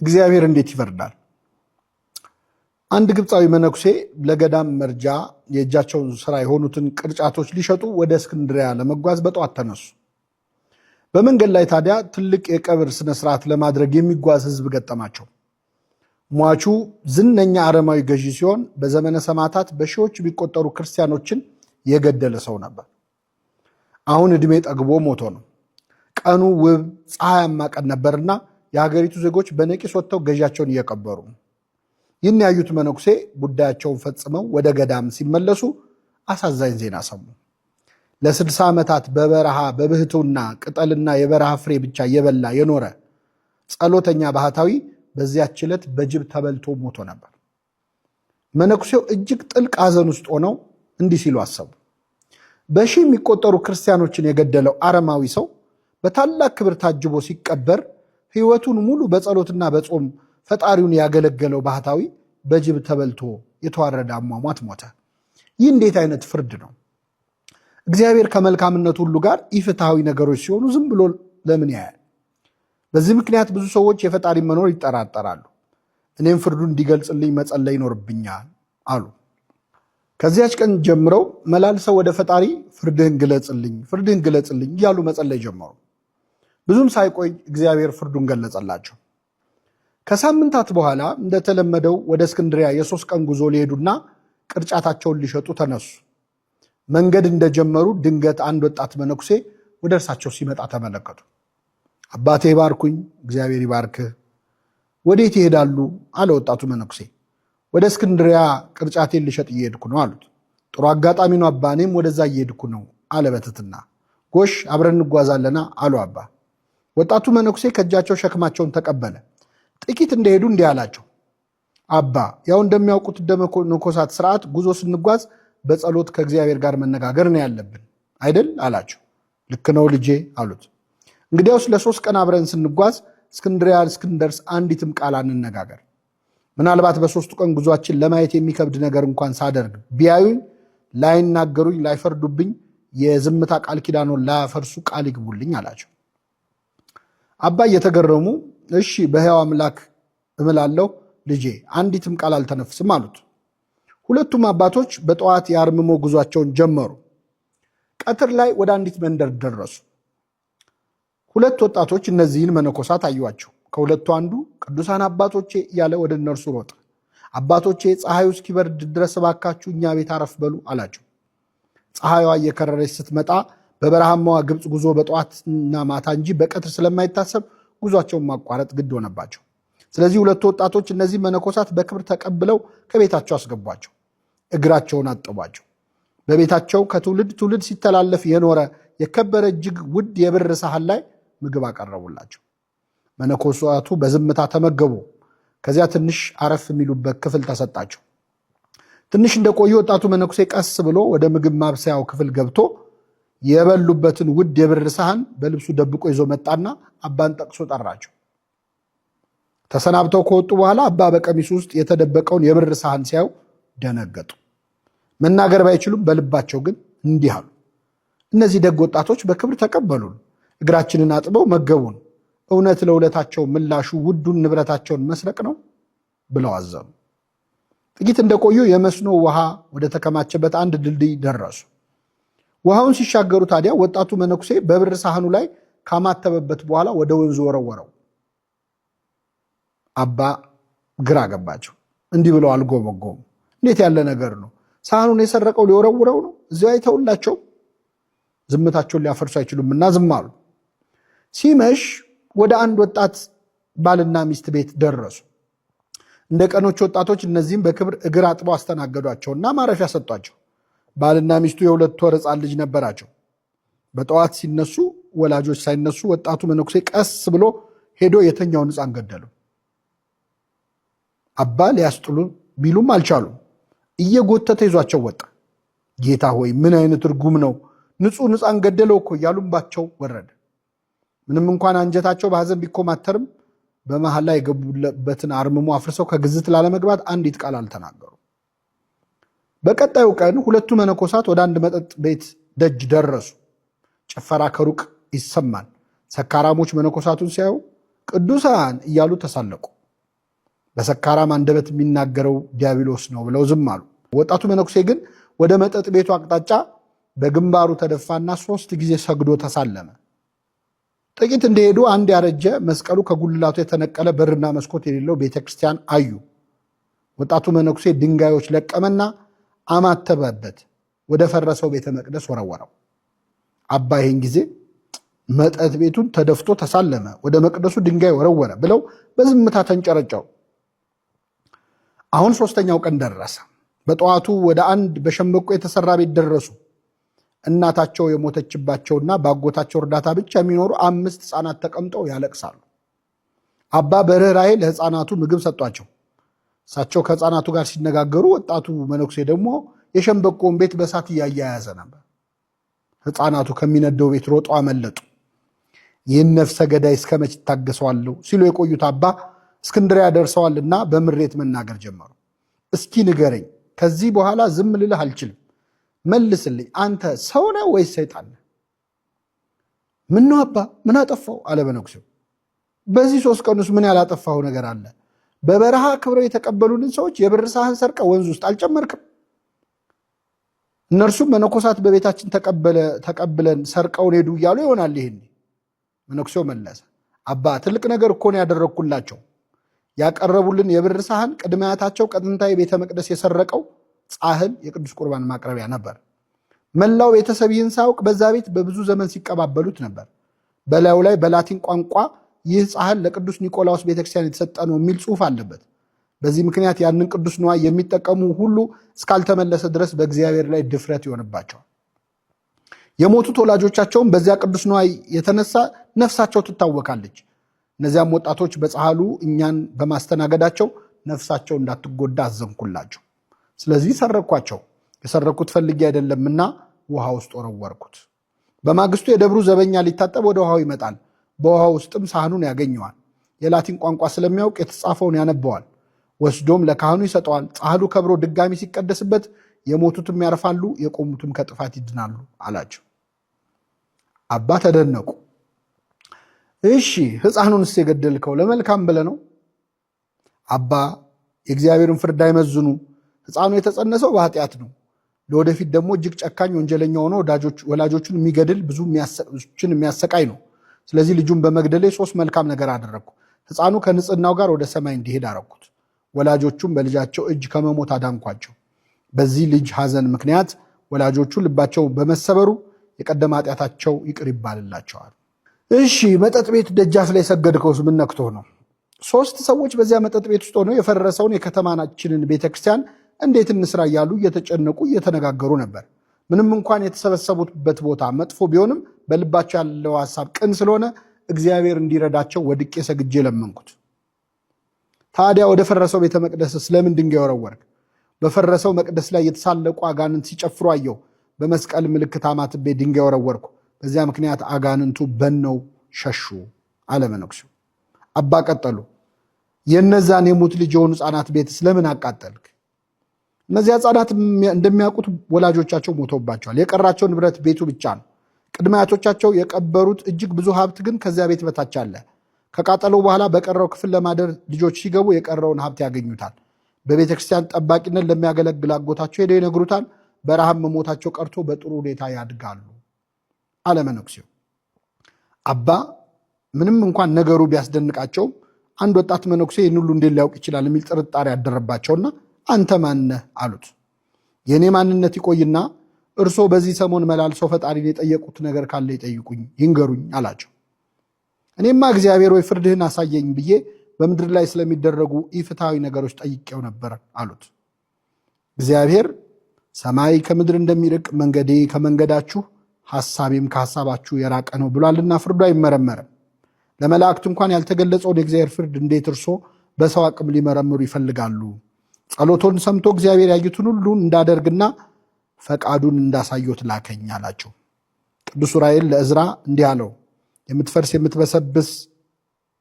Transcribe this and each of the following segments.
እግዚአብሔር እንዴት ይፈርዳል? አንድ ግብፃዊ መነኩሴ ለገዳም መርጃ የእጃቸውን ስራ የሆኑትን ቅርጫቶች ሊሸጡ ወደ እስክንድሪያ ለመጓዝ በጠዋት ተነሱ። በመንገድ ላይ ታዲያ ትልቅ የቀብር ስነስርዓት ለማድረግ የሚጓዝ ህዝብ ገጠማቸው። ሟቹ ዝነኛ አረማዊ ገዢ ሲሆን በዘመነ ሰማዕታት በሺዎች የሚቆጠሩ ክርስቲያኖችን የገደለ ሰው ነበር። አሁን ዕድሜ ጠግቦ ሞቶ ነው። ቀኑ ውብ ፀሐያማ ቀን ነበርና የሀገሪቱ ዜጎች በነቂስ ወጥተው ገዢያቸውን እየቀበሩ። ይህን ያዩት መነኩሴ ጉዳያቸውን ፈጽመው ወደ ገዳም ሲመለሱ አሳዛኝ ዜና ሰሙ። ለ60 ዓመታት በበረሃ በብህቱና ቅጠልና የበረሃ ፍሬ ብቻ እየበላ የኖረ ጸሎተኛ ባህታዊ በዚያች ዕለት በጅብ ተበልቶ ሞቶ ነበር። መነኩሴው እጅግ ጥልቅ ሐዘን ውስጥ ሆነው እንዲህ ሲሉ አሰቡ። በሺህ የሚቆጠሩ ክርስቲያኖችን የገደለው አረማዊ ሰው በታላቅ ክብር ታጅቦ ሲቀበር ሕይወቱን ሙሉ በጸሎትና በጾም ፈጣሪውን ያገለገለው ባህታዊ በጅብ ተበልቶ የተዋረደ አሟሟት ሞተ። ይህ እንዴት አይነት ፍርድ ነው? እግዚአብሔር ከመልካምነቱ ሁሉ ጋር ኢፍትሐዊ ነገሮች ሲሆኑ ዝም ብሎ ለምን ያያል? በዚህ ምክንያት ብዙ ሰዎች የፈጣሪ መኖር ይጠራጠራሉ። እኔም ፍርዱን እንዲገልጽልኝ መጸለይ ይኖርብኛል አሉ። ከዚያች ቀን ጀምረው መላልሰው ወደ ፈጣሪ ፍርድህን ግለጽልኝ እያሉ መጸለይ ጀመሩ። ብዙም ሳይቆይ እግዚአብሔር ፍርዱን ገለጸላቸው። ከሳምንታት በኋላ እንደተለመደው ወደ እስክንድሪያ የ3 ቀን ጉዞ ሊሄዱና ቅርጫታቸውን ሊሸጡ ተነሱ። መንገድ እንደጀመሩ ድንገት አንድ ወጣት መነኩሴ ወደ እርሳቸው ሲመጣ ተመለከቱ። አባቴ ይባርኩኝ። እግዚአብሔር ይባርክህ። ወዴት ይሄዳሉ? አለ ወጣቱ መነኩሴ። ወደ እስክንድሪያ ቅርጫቴን ልሸጥ እየሄድኩ ነው አሉት። ጥሩ አጋጣሚ ነው አባ፣ እኔም ወደዛ እየሄድኩ ነው አለ በትህትና። ጎሽ አብረን እንጓዛለና አሉ አባ። ወጣቱ መነኩሴ ከእጃቸው ሸክማቸውን ተቀበለ። ጥቂት እንደሄዱ እንዲህ አላቸው። አባ ያው እንደሚያውቁት እንደ መነኮሳት ስርዓት ጉዞ ስንጓዝ በጸሎት ከእግዚአብሔር ጋር መነጋገር ነው ያለብን አይደል አላቸው። ልክ ነው ልጄ አሉት። እንግዲያውስ ለ3 ቀን አብረን ስንጓዝ እስክንድሪያ እስክንደርስ አንዲትም ቃል አንነጋገር። ምናልባት በ3ቱ ቀን ጉዟችን ለማየት የሚከብድ ነገር እንኳን ሳደርግ ቢያዩኝ፣ ላይናገሩኝ፣ ላይፈርዱብኝ የዝምታ ቃል ኪዳኑን ላያፈርሱ ቃል ይግቡልኝ አላቸው። አባ እየተገረሙ እሺ በሕያው አምላክ እምላለሁ ልጄ አንዲትም ቃል አልተነፍስም አሉት። ሁለቱም አባቶች በጠዋት የአርምሞ ጉዟቸውን ጀመሩ። ቀትር ላይ ወደ አንዲት መንደር ደረሱ። ሁለት ወጣቶች እነዚህን መነኮሳት አዩአቸው። ከሁለቱ አንዱ ቅዱሳን አባቶቼ እያለ ወደ እነርሱ ሮጠ። አባቶቼ ፀሐዩ እስኪበርድ ድረስ እባካችሁ እኛ ቤት አረፍ በሉ አላቸው። ፀሐዩዋ እየከረረች ስትመጣ በበረሃማዋ ግብፅ ጉዞ በጠዋትና ማታ እንጂ በቀትር ስለማይታሰብ ጉዟቸውን ማቋረጥ ግድ ሆነባቸው። ስለዚህ ሁለቱ ወጣቶች እነዚህ መነኮሳት በክብር ተቀብለው ከቤታቸው አስገቧቸው፣ እግራቸውን አጠቧቸው። በቤታቸው ከትውልድ ትውልድ ሲተላለፍ የኖረ የከበረ እጅግ ውድ የብር ሳህን ላይ ምግብ አቀረቡላቸው። መነኮሳቱ በዝምታ ተመገቡ። ከዚያ ትንሽ አረፍ የሚሉበት ክፍል ተሰጣቸው። ትንሽ እንደቆዩ ወጣቱ መነኩሴ ቀስ ብሎ ወደ ምግብ ማብሰያው ክፍል ገብቶ የበሉበትን ውድ የብር ሳህን በልብሱ ደብቆ ይዞ መጣና አባን ጠቅሶ ጠራቸው። ተሰናብተው ከወጡ በኋላ አባ በቀሚሱ ውስጥ የተደበቀውን የብር ሳህን ሲያዩ ደነገጡ። መናገር ባይችሉም በልባቸው ግን እንዲህ አሉ። እነዚህ ደግ ወጣቶች በክብር ተቀበሉን፣ እግራችንን አጥበው መገቡን። እውነት ለውለታቸው ምላሹ ውዱን ንብረታቸውን መስረቅ ነው ብለው አዘኑ። ጥቂት እንደቆዩ የመስኖ ውሃ ወደ ተከማቸበት አንድ ድልድይ ደረሱ። ውሃውን ሲሻገሩ ታዲያ ወጣቱ መነኩሴ በብር ሳህኑ ላይ ካማተበበት በኋላ ወደ ወንዙ ወረወረው። አባ ግራ ገባቸው። እንዲህ ብለው አልጎመጎሙ። እንዴት ያለ ነገር ነው? ሳህኑን የሰረቀው ሊወረውረው ነው? እዚያው አይተውላቸው? ዝምታቸውን ሊያፈርሱ አይችሉምና ዝም አሉ። ሲመሽ ወደ አንድ ወጣት ባልና ሚስት ቤት ደረሱ። እንደ ቀኖች ወጣቶች እነዚህም በክብር እግር አጥበው አስተናገዷቸውና ማረፊያ ሰጧቸው። ባልና ሚስቱ የ2 ወር ሕፃን ልጅ ነበራቸው። በጠዋት ሲነሱ ወላጆች ሳይነሱ ወጣቱ መነኩሴ ቀስ ብሎ ሄዶ የተኛውን ሕፃን ገደሉ። አባ ሊያስጥሉ ቢሉም አልቻሉም። እየጎተተ ይዟቸው ወጣ። ጌታ ሆይ ምን አይነት ርጉም ነው! ንጹሕ ሕፃን ገደለው እኮ እያሉባቸው ወረደ። ምንም እንኳን አንጀታቸው በሐዘን ቢኮማተርም በመሃል ላይ የገቡበትን አርምሞ አፍርሰው ከግዝት ላለመግባት አንዲት ቃል አልተናገሩ። በቀጣዩ ቀን ሁለቱ መነኮሳት ወደ አንድ መጠጥ ቤት ደጅ ደረሱ። ጭፈራ ከሩቅ ይሰማል። ሰካራሞች መነኮሳቱን ሲያዩ ቅዱሳን እያሉ ተሳለቁ። በሰካራም አንደበት የሚናገረው ዲያብሎስ ነው ብለው ዝም አሉ። ወጣቱ መነኩሴ ግን ወደ መጠጥ ቤቱ አቅጣጫ በግንባሩ ተደፋና 3 ጊዜ ሰግዶ ተሳለመ። ጥቂት እንደሄዱ አንድ ያረጀ መስቀሉ ከጉልላቱ የተነቀለ በርና መስኮት የሌለው ቤተክርስቲያን አዩ። ወጣቱ መነኩሴ ድንጋዮች ለቀመና አማተበበት፣ ወደ ፈረሰው ቤተ መቅደስ ወረወረው። አባ ይህን ጊዜ መጠጥ ቤቱን ተደፍቶ ተሳለመ፣ ወደ መቅደሱ ድንጋይ ወረወረ ብለው በዝምታ ተንጨረጨሩ። አሁን 3ኛው ቀን ደረሰ። በጠዋቱ ወደ አንድ በሸምበቆ የተሰራ ቤት ደረሱ። እናታቸው የሞተችባቸውና በአጎታቸው እርዳታ ብቻ የሚኖሩ 5 ሕፃናት ተቀምጠው ያለቅሳሉ። አባ በርህራሄ ለሕፃናቱ ምግብ ሰጧቸው። እሳቸው ከሕፃናቱ ጋር ሲነጋገሩ፣ ወጣቱ መነኩሴ ደግሞ የሸምበቆውን ቤት በእሳት እያያያዘ ነበር። ሕፃናቱ ከሚነደው ቤት ሮጠው አመለጡ። ይህን ነፍሰ ገዳይ እስከ መች ታገሰዋለሁ ሲሉ የቆዩት አባ እስክንድርያ ደርሰዋልና በምሬት መናገር ጀመሩ። እስኪ ንገረኝ፣ ከዚህ በኋላ ዝም ልልህ አልችልም። መልስልኝ፣ አንተ ሰው ነህ ወይስ ሰይጣን ነህ? ምን ነው አባ፣ ምን አጠፋው? አለ መነኩሴው። በዚህ 3 ቀን ውስጥ ምን ያላጠፋው ነገር አለ? በበረሃ ክብረው የተቀበሉንን ሰዎች የብር ሳህን ሰርቀ ወንዝ ውስጥ አልጨመርክም? እነርሱም መነኮሳት በቤታችን ተቀብለን ሰርቀውን ሄዱ እያሉ ይሆናል። ይሄን መነኩሴው መለሰ። አባ ትልቅ ነገር እኮ ነው ያደረግኩላቸው። ያቀረቡልን የብር ሳህን ቅድመ አያታቸው ከጥንታዊ ቤተ መቅደስ የሰረቀው ጻሕል የቅዱስ ቁርባን ማቅረቢያ ነበር። መላው ቤተሰብ ይህን ሳያውቅ በዛ ቤት በብዙ ዘመን ሲቀባበሉት ነበር። በላዩ ላይ በላቲን ቋንቋ ይህ ጻሕል ለቅዱስ ኒቆላዎስ ቤተክርስቲያን የተሰጠ ነው የሚል ጽሑፍ አለበት። በዚህ ምክንያት ያንን ቅዱስ ንዋይ የሚጠቀሙ ሁሉ እስካልተመለሰ ድረስ በእግዚአብሔር ላይ ድፍረት ይሆንባቸዋል። የሞቱት ወላጆቻቸውም በዚያ ቅዱስ ንዋይ የተነሳ ነፍሳቸው ትታወካለች። እነዚያም ወጣቶች በጻሕሉ እኛን በማስተናገዳቸው ነፍሳቸው እንዳትጎዳ አዘንኩላቸው። ስለዚህ ሰረኳቸው። የሰረኩት ፈልጌ አይደለምና ውሃ ውስጥ ወረወርኩት። በማግስቱ የደብሩ ዘበኛ ሊታጠብ ወደ ውሃው ይመጣል። በውሃ ውስጥም ሳህኑን ያገኘዋል። የላቲን ቋንቋ ስለሚያውቅ የተጻፈውን ያነበዋል። ወስዶም ለካህኑ ይሰጠዋል። ጻሕሉ ከብሮ ድጋሚ ሲቀደስበት የሞቱትም ያርፋሉ፣ የቆሙትም ከጥፋት ይድናሉ አላቸው። አባ ተደነቁ። እሺ ሕፃኑንስ የገደልከው ለመልካም ብለህ ነው? አባ የእግዚአብሔርን ፍርድ አይመዝኑ። ሕፃኑ የተጸነሰው በኃጢአት ነው። ለወደፊት ደግሞ እጅግ ጨካኝ ወንጀለኛ ሆኖ ወላጆቹን የሚገድል ብዙ የሚያሰቃይ ነው። ስለዚህ ልጁን በመግደሌ 3 መልካም ነገር አደረግኩ። ሕፃኑ ከንጽህናው ጋር ወደ ሰማይ እንዲሄድ አረግኩት። ወላጆቹም በልጃቸው እጅ ከመሞት አዳንኳቸው። በዚህ ልጅ ሐዘን ምክንያት ወላጆቹ ልባቸው በመሰበሩ የቀደመ ኃጢአታቸው ይቅር ይባልላቸዋል። እሺ መጠጥ ቤት ደጃፍ ላይ ሰገድከውስ ምን ነክቶህ ነው? 3 ሰዎች በዚያ መጠጥ ቤት ውስጥ ሆነው የፈረሰውን የከተማችንን ቤተክርስቲያን እንዴት እንስራ እያሉ እየተጨነቁ እየተነጋገሩ ነበር። ምንም እንኳን የተሰበሰቡበት ቦታ መጥፎ ቢሆንም በልባቸው ያለው ሐሳብ ቅን ስለሆነ እግዚአብሔር እንዲረዳቸው ወድቄ ሰግጄ ለመንኩት። ታዲያ ወደ ፈረሰው ቤተ መቅደስ ስለምን ድንጋይ ወረወርክ? በፈረሰው መቅደስ ላይ የተሳለቁ አጋንንት ሲጨፍሩ አየሁ። በመስቀል ምልክት አማትቤ ድንጋይ ወረወርኩ። በዚያ ምክንያት አጋንንቱ በነው ሸሹ አለ መነኩሴው። አባ ቀጠሉ። የነዛን የሙት ልጅ የሆኑ ሕፃናት ቤት ስለምን አቃጠልክ? እነዚያ ሕፃናት እንደሚያውቁት ወላጆቻቸው ሞተውባቸዋል። የቀራቸው ንብረት ቤቱ ብቻ ነው። ቅድመ አያቶቻቸው የቀበሩት እጅግ ብዙ ሀብት ግን ከዚያ ቤት በታች አለ። ከቃጠለው በኋላ በቀረው ክፍል ለማደር ልጆች ሲገቡ የቀረውን ሀብት ያገኙታል። በቤተ ክርስቲያን ጠባቂነት ለሚያገለግል አጎታቸው ሄደው ይነግሩታል። በረሃብ መሞታቸው ቀርቶ በጥሩ ሁኔታ ያድጋሉ አለ መነኩሴው። አባ ምንም እንኳን ነገሩ ቢያስደንቃቸውም አንድ ወጣት መነኩሴ ይህን ሁሉ እንዴት ሊያውቅ ይችላል የሚል ጥርጣሬ ያደረባቸውና አንተ ማነህ አሉት። የእኔ ማንነት ይቆይና እርሶ በዚህ ሰሞን መላልሰው ፈጣሪን የጠየቁት ነገር ካለ ይጠይቁኝ፣ ይንገሩኝ አላቸው። እኔማ እግዚአብሔር ወይ ፍርድህን አሳየኝ ብዬ በምድር ላይ ስለሚደረጉ ኢፍትሐዊ ነገሮች ጠይቄው ነበር አሉት። እግዚአብሔር ሰማይ ከምድር እንደሚርቅ መንገዴ ከመንገዳችሁ ሐሳቤም ከሐሳባችሁ የራቀ ነው ብሏልና ፍርዱ አይመረመርም። ለመላእክት እንኳን ያልተገለጸውን የእግዚአብሔር ፍርድ እንዴት እርሶ በሰው አቅም ሊመረምሩ ይፈልጋሉ? ጸሎቶን ሰምቶ እግዚአብሔር ያዩትን ሁሉ እንዳደርግና ፈቃዱን እንዳሳየት ላከኝ አላቸው። ቅዱስ ዑራኤል ለዕዝራ እንዲህ አለው፣ የምትፈርስ የምትበሰብስ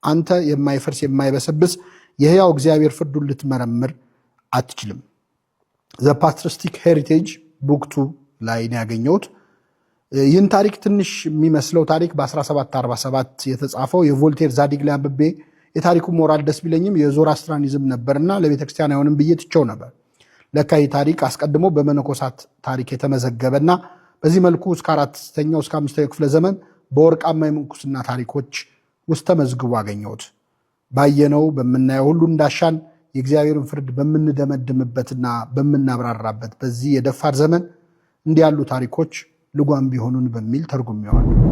አንተ የማይፈርስ የማይበሰብስ የሕያው እግዚአብሔር ፍርዱን ልትመረምር አትችልም። ዘ ፓትሪስቲክ ሄሪቴጅ ቡክ 2 ላይ ነው ያገኘሁት። ይህን ታሪክ ትንሽ የሚመስለው ታሪክ በ1747 የተጻፈው የቮልቴር ዛዲግ ላይ አንብቤ የታሪኩ ሞራል ደስ ቢለኝም የዞራስትራኒዝም ነበርና ለቤተክርስቲያን አይሆንም ብዬ ትቼው ነበር። ለካ ይህ ታሪክ አስቀድሞ በመነኮሳት ታሪክ የተመዘገበና በዚህ መልኩ እስከ 4ኛው እስከ 5ኛው ክፍለ ዘመን በወርቃማ የምንኩስና ታሪኮች ውስጥ ተመዝግቦ አገኘሁት። ባየነው በምናየው ሁሉ እንዳሻን የእግዚአብሔርን ፍርድ በምንደመድምበትና በምናብራራበት በዚህ የደፋር ዘመን እንዲህ ያሉ ታሪኮች ልጓም ቢሆኑን በሚል ተርጉሜዋለሁ።